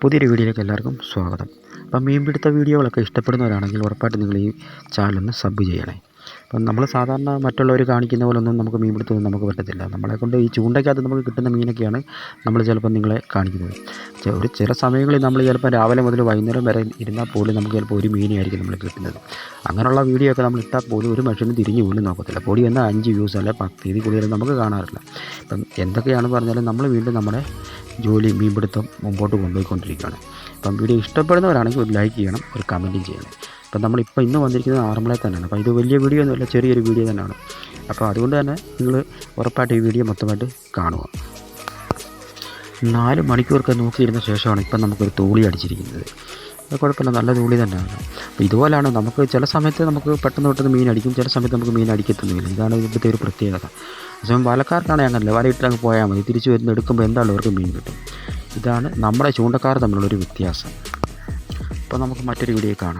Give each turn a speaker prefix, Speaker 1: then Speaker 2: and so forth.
Speaker 1: പുതിയൊരു വീഡിയോയിലേക്ക് എല്ലാവർക്കും സ്വാഗതം. അപ്പം മീൻപിടുത്ത വീഡിയോകളൊക്കെ ഇഷ്ടപ്പെടുന്നവരാണെങ്കിൽ ഉറപ്പായിട്ടും നിങ്ങൾ ഈ ചാനലൊന്ന് സബ് ചെയ്യണേ. അപ്പം നമ്മൾ സാധാരണ മറ്റുള്ളവർ കാണിക്കുന്ന പോലൊന്നും നമുക്ക് മീൻപിടുത്തമൊന്നും നമുക്ക് പറ്റത്തില്ല. നമ്മളെക്കൊണ്ട് ഈ ചൂണ്ടയ്ക്കകത്ത് നമുക്ക് കിട്ടുന്ന മീനൊക്കെയാണ് നമ്മൾ ചിലപ്പോൾ നിങ്ങളെ കാണിക്കുന്നത്. ചില സമയങ്ങളിൽ നമ്മൾ ചിലപ്പോൾ രാവിലെ മുതൽ വൈകുന്നേരം വരെ ഇരുന്നാൽ പോലും നമുക്ക് ചിലപ്പോൾ ഒരു മീനായിരിക്കും നമ്മൾ കിട്ടുന്നത്. അങ്ങനെയുള്ള വീഡിയോ ഒക്കെ നമ്മൾ ഇട്ടാൽ പോലും ഒരു മനുഷ്യനും തിരിഞ്ഞു പോലും നോക്കത്തില്ല. പൊടി എന്നാൽ 5 വ്യൂസ് അല്ലെ 10 ഇതിൽ കൂടുതൽ നമുക്ക് കാണാറില്ല. അപ്പം എന്തൊക്കെയാണ് പറഞ്ഞാലും നമ്മൾ വീണ്ടും നമ്മുടെ മീൻപിടുത്തം മുമ്പോട്ട് കൊണ്ടുപോയിക്കൊണ്ടിരിക്കുകയാണ്. അപ്പം വീഡിയോ ഇഷ്ടപ്പെടുന്നവരാണെങ്കിൽ ഒരു ലൈക്ക് ചെയ്യണം, ഒരു കമൻറ്റും ചെയ്യണം. അപ്പം നമ്മളിപ്പോൾ ഇന്ന് വന്നിരിക്കുന്നത് ആറന്മുളയിൽ തന്നെയാണ്. അപ്പോൾ ഇത് വലിയ വീഡിയോ ഒന്നുമില്ല, ചെറിയൊരു വീഡിയോ തന്നെയാണ്. അപ്പോൾ അതുകൊണ്ട് തന്നെ നിങ്ങൾ ഉറപ്പായിട്ട് ഈ വീഡിയോ മൊത്തമായിട്ട് കാണുക. 4 മണിക്കൂറൊക്കെ നോക്കിയിരുന്ന ശേഷമാണ് ഇപ്പം നമുക്കൊരു തൂളി അടിച്ചിരിക്കുന്നത്. അത് കുഴപ്പമില്ല, നല്ല തൂളി തന്നെയാണ്. അപ്പോൾ ഇതുപോലെയാണ് നമുക്ക് ചില സമയത്ത് നമുക്ക് പെട്ടെന്ന് മീൻ അടിക്കും, ചില സമയത്ത് നമുക്ക് മീൻ അടിക്കത്തൊന്നുമില്ല. ഇതാണ് ഇവിടുത്തെ ഒരു പ്രത്യേകത. അതേസമയം വലക്കാർക്കാണെങ്കിൽ അങ്ങനല്ല, വലയിട്ട് അങ്ങ് പോയാൽ മതി, തിരിച്ച് വരുന്ന എടുക്കുമ്പോൾ എന്തായാലും അവർക്ക് മീൻ കിട്ടും. ഇതാണ് നമ്മുടെ ചൂണ്ടക്കാർ തമ്മിലുള്ളൊരു വ്യത്യാസം. അപ്പോൾ നമുക്ക് മറ്റൊരു വീഡിയോ കാണാം.